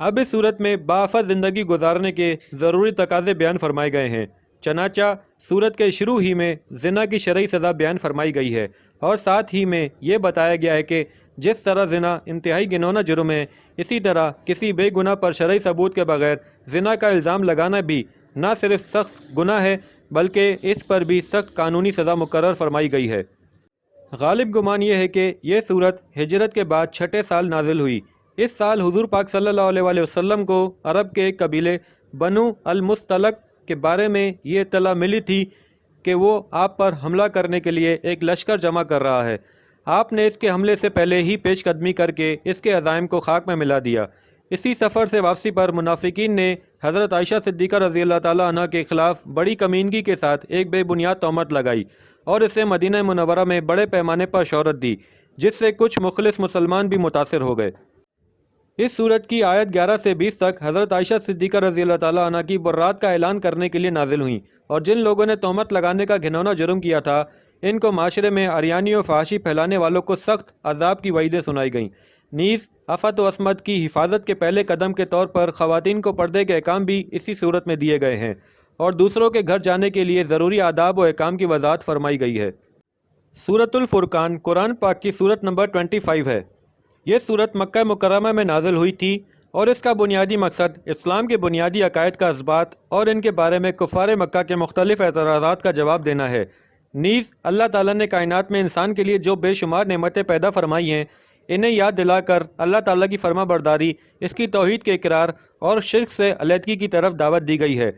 اب اس صورت میں باآفت زندگی گزارنے کے ضروری تقاضے بیان فرمائے گئے ہیں۔ چنانچہ صورت کے شروع ہی میں زنا کی شرعی سزا بیان فرمائی گئی ہے، اور ساتھ ہی میں یہ بتایا گیا ہے کہ جس طرح زنا انتہائی گھناؤنا جرم ہے، اسی طرح کسی بے گناہ پر شرعی ثبوت کے بغیر زنا کا الزام لگانا بھی نہ صرف سخت گناہ ہے بلکہ اس پر بھی سخت قانونی سزا مقرر فرمائی گئی ہے۔ غالب گمان یہ ہے کہ یہ صورت ہجرت کے بعد چھٹے سال نازل ہوئی۔ اس سال حضور پاک صلی اللہ علیہ وسلم کو عرب کے ایک قبیلے بنو المستلق کے بارے میں یہ اطلاع ملی تھی کہ وہ آپ پر حملہ کرنے کے لیے ایک لشکر جمع کر رہا ہے۔ آپ نے اس کے حملے سے پہلے ہی پیش قدمی کر کے اس کے عزائم کو خاک میں ملا دیا۔ اسی سفر سے واپسی پر منافقین نے حضرت عائشہ صدیقہ رضی اللہ تعالیٰ عنہ کے خلاف بڑی کمینگی کے ساتھ ایک بے بنیاد تہمت لگائی اور اسے مدینہ منورہ میں بڑے پیمانے پر شہرت دی، جس سے کچھ مخلص مسلمان بھی متاثر ہو گئے۔ اس صورت کی آیت 11 سے 20 تک حضرت عائشہ صدیقہ رضی اللہ تعالیٰ عنہ کی برات کا اعلان کرنے کے لیے نازل ہوئیں، اور جن لوگوں نے تہمت لگانے کا گھناؤنا جرم کیا تھا، ان کو معاشرے میں عریانی و فحاشی پھیلانے والوں کو سخت عذاب کی وعیدیں سنائی گئیں۔ نیز عفت و عصمت کی حفاظت کے پہلے قدم کے طور پر خواتین کو پردے کے احکام بھی اسی صورت میں دیے گئے ہیں، اور دوسروں کے گھر جانے کے لیے ضروری آداب و احکام کی وضاحت فرمائی گئی ہے۔ سورۃ الفرقان قرآن پاک کی سورت نمبر 25 ہے۔ یہ سورت مکہ مکرمہ میں نازل ہوئی تھی، اور اس کا بنیادی مقصد اسلام کے بنیادی عقائد کا اثبات اور ان کے بارے میں کفار مکہ کے مختلف اعتراضات کا جواب دینا ہے۔ نیز اللہ تعالیٰ نے کائنات میں انسان کے لیے جو بے شمار نعمتیں پیدا فرمائی ہیں، انہیں یاد دلا کر اللہ تعالیٰ کی فرما برداری، اس کی توحید کے اقرار اور شرک سے علیحدگی کی طرف دعوت دی گئی ہے۔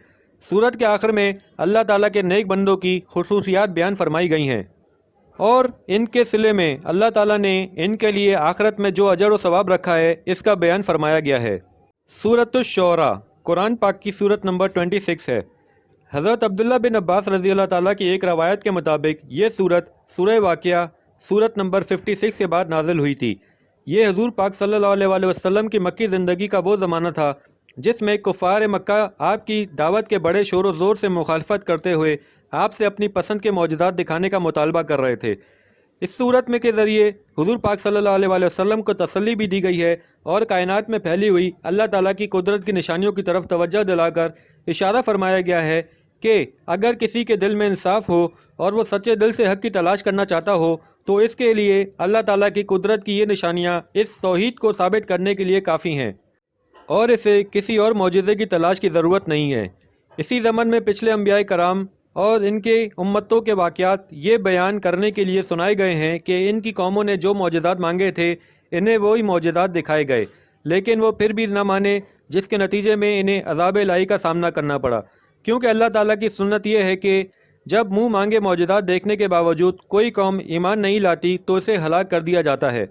سورت کے آخر میں اللہ تعالیٰ کے نیک بندوں کی خصوصیات بیان فرمائی گئی ہیں، اور ان کے صلے میں اللہ تعالیٰ نے ان کے لیے آخرت میں جو اجر و ثواب رکھا ہے، اس کا بیان فرمایا گیا ہے۔ سورۃ الشعراء قرآن پاک کی سورت نمبر 26 ہے۔ حضرت عبداللہ بن عباس رضی اللہ تعالیٰ کی ایک روایت کے مطابق یہ سورت سورہ واقعہ سورت نمبر 56 کے بعد نازل ہوئی تھی۔ یہ حضور پاک صلی اللہ علیہ وسلم کی مکی زندگی کا وہ زمانہ تھا جس میں کفار مکہ آپ کی دعوت کے بڑے شور و زور سے مخالفت کرتے ہوئے آپ سے اپنی پسند کے معجزات دکھانے کا مطالبہ کر رہے تھے۔ اس صورت میں کے ذریعے حضور پاک صلی اللہ علیہ وسلم کو تسلی بھی دی گئی ہے، اور کائنات میں پھیلی ہوئی اللہ تعالیٰ کی قدرت کی نشانیوں کی طرف توجہ دلا کر اشارہ فرمایا گیا ہے کہ اگر کسی کے دل میں انصاف ہو اور وہ سچے دل سے حق کی تلاش کرنا چاہتا ہو، تو اس کے لیے اللہ تعالیٰ کی قدرت کی یہ نشانیاں اس توحید کو ثابت کرنے کے لیے کافی ہیں، اور اسے کسی اور معجزے کی تلاش کی ضرورت نہیں ہے۔ اسی زمن میں پچھلے انبیاء کرام اور ان کے امتوں کے واقعات یہ بیان کرنے کے لیے سنائے گئے ہیں کہ ان کی قوموں نے جو معجزات مانگے تھے، انہیں وہی معجزات دکھائے گئے، لیکن وہ پھر بھی نہ مانے، جس کے نتیجے میں انہیں عذاب الہی کا سامنا کرنا پڑا، کیونکہ اللہ تعالیٰ کی سنت یہ ہے کہ جب منہ مانگے معجزات دیکھنے کے باوجود کوئی قوم ایمان نہیں لاتی تو اسے ہلاک کر دیا جاتا ہے۔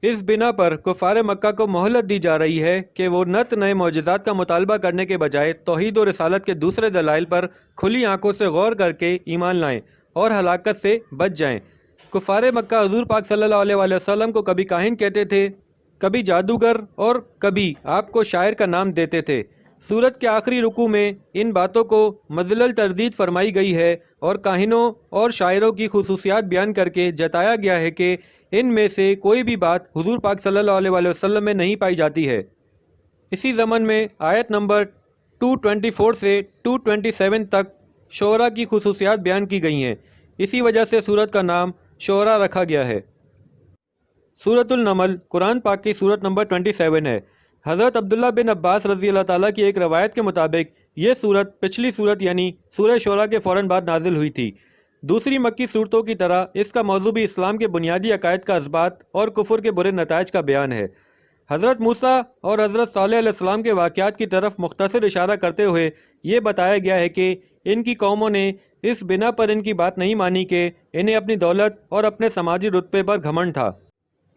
اس بنا پر کفار مکہ کو مہلت دی جا رہی ہے کہ وہ نت نئے معجزات کا مطالبہ کرنے کے بجائے توحید و رسالت کے دوسرے دلائل پر کھلی آنکھوں سے غور کر کے ایمان لائیں اور ہلاکت سے بچ جائیں۔ کفار مکہ حضور پاک صلی اللہ علیہ وسلم کو کبھی کاہن کہتے تھے، کبھی جادوگر، اور کبھی آپ کو شاعر کا نام دیتے تھے۔ سورت کے آخری رکوع میں ان باتوں کو مذلل تردید فرمائی گئی ہے، اور کاہنوں اور شاعروں کی خصوصیات بیان کر کے جتایا گیا ہے کہ ان میں سے کوئی بھی بات حضور پاک صلی اللہ علیہ وسلم میں نہیں پائی جاتی ہے۔ اسی زمن میں آیت نمبر 224 سے 227 تک شعراء کی خصوصیات بیان کی گئی ہیں، اسی وجہ سے سورت کا نام شعراء رکھا گیا ہے۔ سورۃ النمل قرآن پاک کی سورت نمبر 27 ہے۔ حضرت عبداللہ بن عباس رضی اللہ تعالیٰ کی ایک روایت کے مطابق یہ سورت پچھلی سورت یعنی سورہ شعراء کے فوراً بعد نازل ہوئی تھی۔ دوسری مکی صورتوں کی طرح اس کا موضوع بھی اسلام کے بنیادی عقائد کا اثبات اور کفر کے برے نتائج کا بیان ہے۔ حضرت موسیٰ اور حضرت صالح علیہ السلام کے واقعات کی طرف مختصر اشارہ کرتے ہوئے یہ بتایا گیا ہے کہ ان کی قوموں نے اس بنا پر ان کی بات نہیں مانی کہ انہیں اپنی دولت اور اپنے سماجی رتبے پر گھمنڈ تھا۔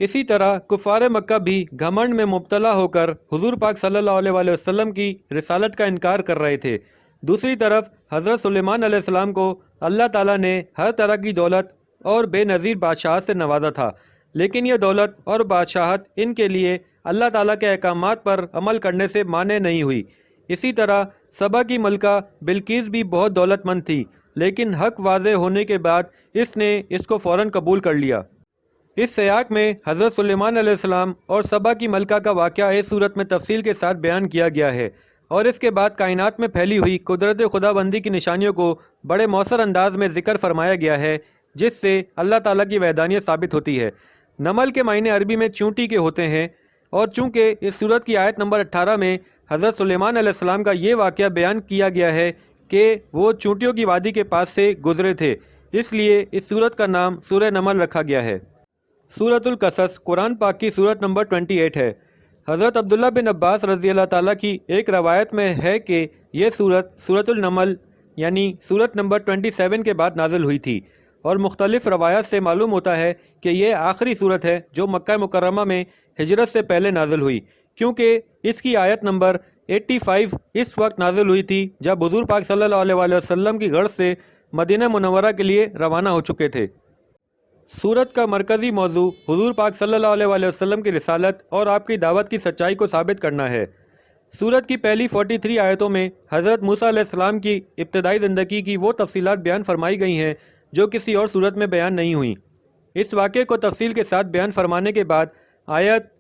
اسی طرح کفار مکہ بھی گھمنڈ میں مبتلا ہو کر حضور پاک صلی اللہ علیہ وسلم کی رسالت کا انکار کر رہے تھے۔ دوسری طرف حضرت سلیمان علیہ السلام کو اللہ تعالیٰ نے ہر طرح کی دولت اور بے نظیر بادشاہت سے نوازا تھا، لیکن یہ دولت اور بادشاہت ان کے لیے اللہ تعالیٰ کے احکامات پر عمل کرنے سے مانع نہیں ہوئی۔ اسی طرح سبا کی ملکہ بلقیس بھی بہت دولت مند تھی، لیکن حق واضح ہونے کے بعد اس نے اس کو فوراً قبول کر لیا۔ اس سیاق میں حضرت سلیمان علیہ السلام اور سبا کی ملکہ کا واقعہ اس صورت میں تفصیل کے ساتھ بیان کیا گیا ہے، اور اس کے بعد کائنات میں پھیلی ہوئی قدرت خدا بندی کی نشانیوں کو بڑے مؤثر انداز میں ذکر فرمایا گیا ہے، جس سے اللہ تعالیٰ کی وحدانیت ثابت ہوتی ہے۔ نمل کے معنی عربی میں چونٹی کے ہوتے ہیں، اور چونکہ اس سورت کی آیت نمبر 18 میں حضرت سلیمان علیہ السلام کا یہ واقعہ بیان کیا گیا ہے کہ وہ چونٹیوں کی وادی کے پاس سے گزرے تھے، اس لیے اس سورت کا نام سورہ نمل رکھا گیا ہے۔ سورۃ القصص قرآن پاک کی سورت نمبر 28 ہے۔ حضرت عبداللہ بن عباس رضی اللہ تعالیٰ کی ایک روایت میں ہے کہ یہ سورت النمل یعنی سورت نمبر 27 کے بعد نازل ہوئی تھی، اور مختلف روایات سے معلوم ہوتا ہے کہ یہ آخری سورت ہے جو مکہ مکرمہ میں ہجرت سے پہلے نازل ہوئی، کیونکہ اس کی آیت نمبر 85 اس وقت نازل ہوئی تھی جب حضور پاک صلی اللہ علیہ وسلم کی غرض سے مدینہ منورہ کے لیے روانہ ہو چکے تھے۔ سورت کا مرکزی موضوع حضور پاک صلی اللہ علیہ وسلم کی رسالت اور آپ کی دعوت کی سچائی کو ثابت کرنا ہے۔ سورت کی پہلی 43 آیتوں میں حضرت موسیٰ علیہ السلام کی ابتدائی زندگی کی وہ تفصیلات بیان فرمائی گئی ہیں جو کسی اور صورت میں بیان نہیں ہوئیں۔ اس واقعے کو تفصیل کے ساتھ بیان فرمانے کے بعد آیت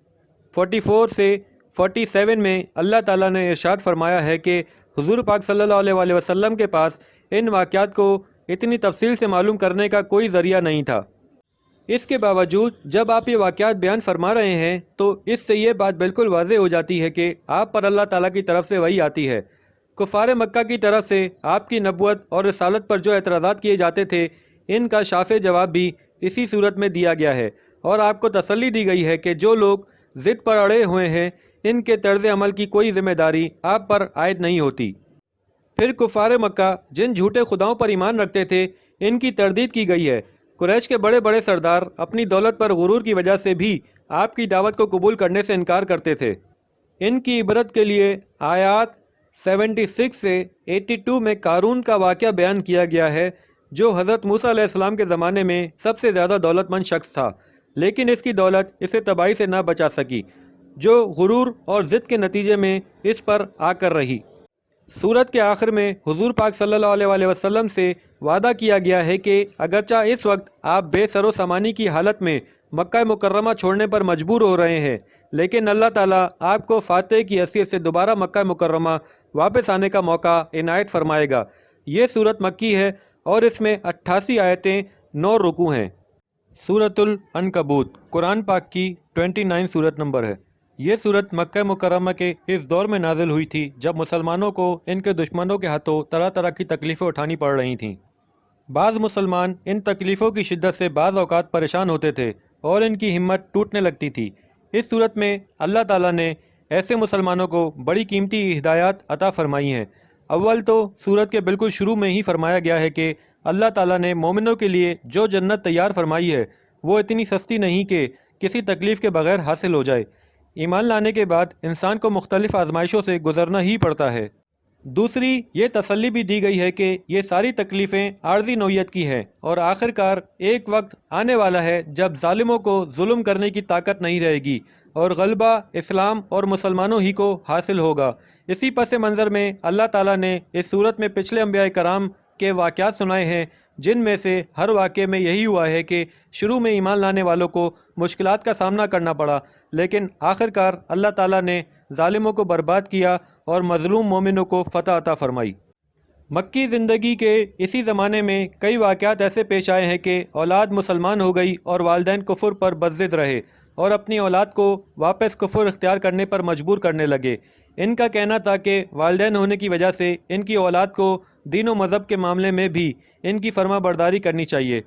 44 سے 47 میں اللہ تعالیٰ نے ارشاد فرمایا ہے کہ حضور پاک صلی اللہ علیہ وسلم کے پاس ان واقعات کو اتنی تفصیل سے معلوم کرنے کا کوئی ذریعہ نہیں تھا۔ اس کے باوجود جب آپ یہ واقعات بیان فرما رہے ہیں تو اس سے یہ بات بالکل واضح ہو جاتی ہے کہ آپ پر اللہ تعالیٰ کی طرف سے وحی آتی ہے۔ کفار مکہ کی طرف سے آپ کی نبوت اور رسالت پر جو اعتراضات کیے جاتے تھے، ان کا شافع جواب بھی اسی صورت میں دیا گیا ہے، اور آپ کو تسلی دی گئی ہے کہ جو لوگ ضد پر اڑے ہوئے ہیں ان کے طرز عمل کی کوئی ذمہ داری آپ پر عائد نہیں ہوتی۔ پھر کفار مکہ جن جھوٹے خداؤں پر ایمان رکھتے تھے ان کی تردید کی گئی ہے۔ قریش کے بڑے بڑے سردار اپنی دولت پر غرور کی وجہ سے بھی آپ کی دعوت کو قبول کرنے سے انکار کرتے تھے۔ ان کی عبرت کے لیے آیات 76 سے 82 میں قارون کا واقعہ بیان کیا گیا ہے، جو حضرت موسیٰ علیہ السلام کے زمانے میں سب سے زیادہ دولت مند شخص تھا، لیکن اس کی دولت اسے تباہی سے نہ بچا سکی، جو غرور اور ضد کے نتیجے میں اس پر آ کر رہی۔ سورت کے آخر میں حضور پاک صلی اللہ علیہ وسلم سے وعدہ کیا گیا ہے کہ اگرچہ اس وقت آپ بے سر و سامانی کی حالت میں مکہ مکرمہ چھوڑنے پر مجبور ہو رہے ہیں، لیکن اللہ تعالیٰ آپ کو فاتح کی حیثیت سے دوبارہ مکہ مکرمہ واپس آنے کا موقع عنایت فرمائے گا۔ یہ سورت مکی ہے اور اس میں 88 آیتیں 9 رکوع ہیں۔ سورت العنکبوت قرآن پاک کی 29 سورت نمبر ہے۔ یہ سورت مکہ مکرمہ کے اس دور میں نازل ہوئی تھی جب مسلمانوں کو ان کے دشمنوں کے ہاتھوں طرح طرح کی تکلیفیں اٹھانی پڑ رہی تھیں۔ بعض مسلمان ان تکلیفوں کی شدت سے بعض اوقات پریشان ہوتے تھے اور ان کی ہمت ٹوٹنے لگتی تھی۔ اس صورت میں اللہ تعالیٰ نے ایسے مسلمانوں کو بڑی قیمتی ہدایات عطا فرمائی ہیں۔ اول تو سورت کے بالکل شروع میں ہی فرمایا گیا ہے کہ اللہ تعالیٰ نے مومنوں کے لیے جو جنت تیار فرمائی ہے وہ اتنی سستی نہیں کہ کسی تکلیف کے بغیر حاصل ہو جائے۔ ایمان لانے کے بعد انسان کو مختلف آزمائشوں سے گزرنا ہی پڑتا ہے۔ دوسری یہ تسلی بھی دی گئی ہے کہ یہ ساری تکلیفیں عارضی نوعیت کی ہیں، اور آخر کار ایک وقت آنے والا ہے جب ظالموں کو ظلم کرنے کی طاقت نہیں رہے گی اور غلبہ اسلام اور مسلمانوں ہی کو حاصل ہوگا۔ اسی پس منظر میں اللہ تعالیٰ نے اس صورت میں پچھلے انبیاء کرام کے واقعات سنائے ہیں، جن میں سے ہر واقعے میں یہی ہوا ہے کہ شروع میں ایمان لانے والوں کو مشکلات کا سامنا کرنا پڑا، لیکن آخر کار اللہ تعالیٰ نے ظالموں کو برباد کیا اور مظلوم مومنوں کو فتح عطا فرمائی۔ مکی زندگی کے اسی زمانے میں کئی واقعات ایسے پیش آئے ہیں کہ اولاد مسلمان ہو گئی اور والدین کفر پر بضد رہے اور اپنی اولاد کو واپس کفر اختیار کرنے پر مجبور کرنے لگے۔ ان کا کہنا تھا کہ والدین ہونے کی وجہ سے ان کی اولاد کو دین و مذہب کے معاملے میں بھی ان کی فرما برداری کرنی چاہیے۔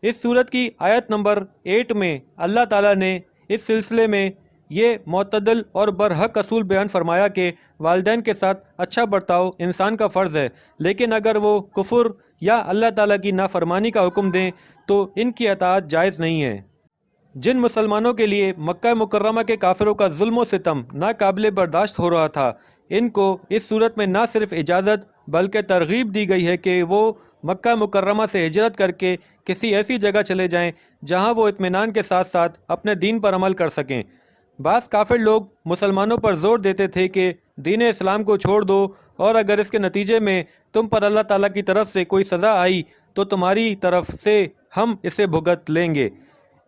اس صورت کی آیت نمبر 8 میں اللہ تعالیٰ نے اس سلسلے میں یہ معتدل اور برحق اصول بیان فرمایا کہ والدین کے ساتھ اچھا برتاؤ انسان کا فرض ہے، لیکن اگر وہ کفر یا اللہ تعالیٰ کی نافرمانی کا حکم دیں تو ان کی اطاعت جائز نہیں ہے۔ جن مسلمانوں کے لیے مکہ مکرمہ کے کافروں کا ظلم و ستم ناقابل برداشت ہو رہا تھا، ان کو اس صورت میں نہ صرف اجازت بلکہ ترغیب دی گئی ہے کہ وہ مکہ مکرمہ سے ہجرت کر کے کسی ایسی جگہ چلے جائیں جہاں وہ اطمینان کے ساتھ ساتھ اپنے دین پر عمل کر سکیں۔ بعض کافر لوگ مسلمانوں پر زور دیتے تھے کہ دین اسلام کو چھوڑ دو، اور اگر اس کے نتیجے میں تم پر اللہ تعالیٰ کی طرف سے کوئی سزا آئی تو تمہاری طرف سے ہم اسے بھگت لیں گے۔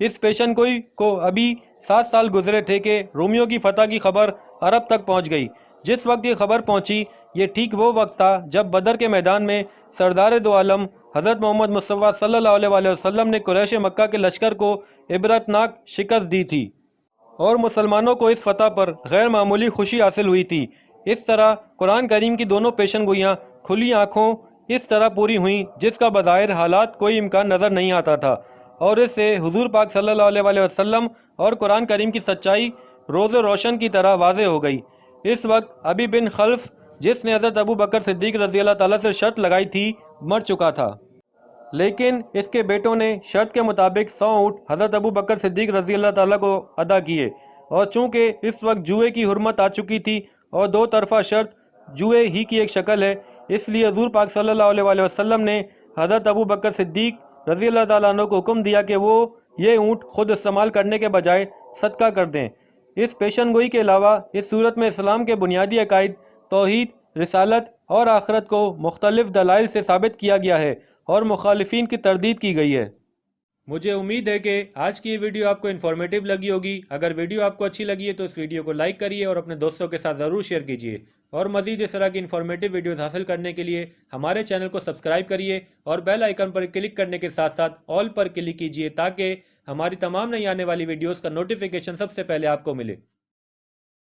اس پیشن گوئی کو ابھی 7 سال گزرے تھے کہ رومیوں کی فتح کی خبر عرب تک پہنچ گئی۔ جس وقت یہ خبر پہنچی یہ ٹھیک وہ وقت تھا جب بدر کے میدان میں سردار دو عالم حضرت محمد مصطفیٰ صلی اللہ علیہ وسلم نے قریش مکہ کے لشکر کو عبرتناک شکست دی تھی اور مسلمانوں کو اس فتح پر غیر معمولی خوشی حاصل ہوئی تھی۔ اس طرح قرآن کریم کی دونوں پیشن گوئیاں کھلی آنکھوں اس طرح پوری ہوئیں جس کا بظاہر حالات کوئی امکان نظر نہیں آتا تھا، اور اس سے حضور پاک صلی اللہ علیہ وسلم اور قرآن کریم کی سچائی روز روشن کی طرح واضح ہو گئی۔ اس وقت ابی بن خلف جس نے حضرت ابو بکر صدیق رضی اللہ تعالیٰ سے شرط لگائی تھی مر چکا تھا، لیکن اس کے بیٹوں نے شرط کے مطابق 100 اونٹ حضرت ابو بکر صدیق رضی اللہ تعالیٰ کو ادا کیے، اور چونکہ اس وقت جوئے کی حرمت آ چکی تھی اور دو طرفہ شرط جوئے ہی کی ایک شکل ہے، اس لیے حضور پاک صلی اللہ علیہ وسلم نے حضرت ابو بکر صدیق رضی اللہ تعالیٰ عنہ کو حکم دیا کہ وہ یہ اونٹ خود استعمال کرنے کے بجائے صدقہ کر دیں۔ اس پیشن گوئی کے علاوہ اس صورت میں اسلام کے بنیادی عقائد توحید، رسالت اور آخرت کو مختلف دلائل سے ثابت کیا گیا ہے اور مخالفین کی تردید کی گئی ہے۔ مجھے امید ہے کہ آج کی یہ ویڈیو آپ کو انفارمیٹیو لگی ہوگی۔ اگر ویڈیو آپ کو اچھی لگی ہے تو اس ویڈیو کو لائک کریے اور اپنے دوستوں کے ساتھ ضرور شیئر کیجیے، اور مزید اس طرح کی انفارمیٹیو ویڈیوز حاصل کرنے کے لیے ہمارے چینل کو سبسکرائب کریے اور بیل آئیکن پر کلک کرنے کے ساتھ ساتھ آل پر کلک کیجیے تاکہ ہماری تمام نئی آنے والی ویڈیوز کا نوٹیفیکیشن سب سے پہلے آپ کو ملے۔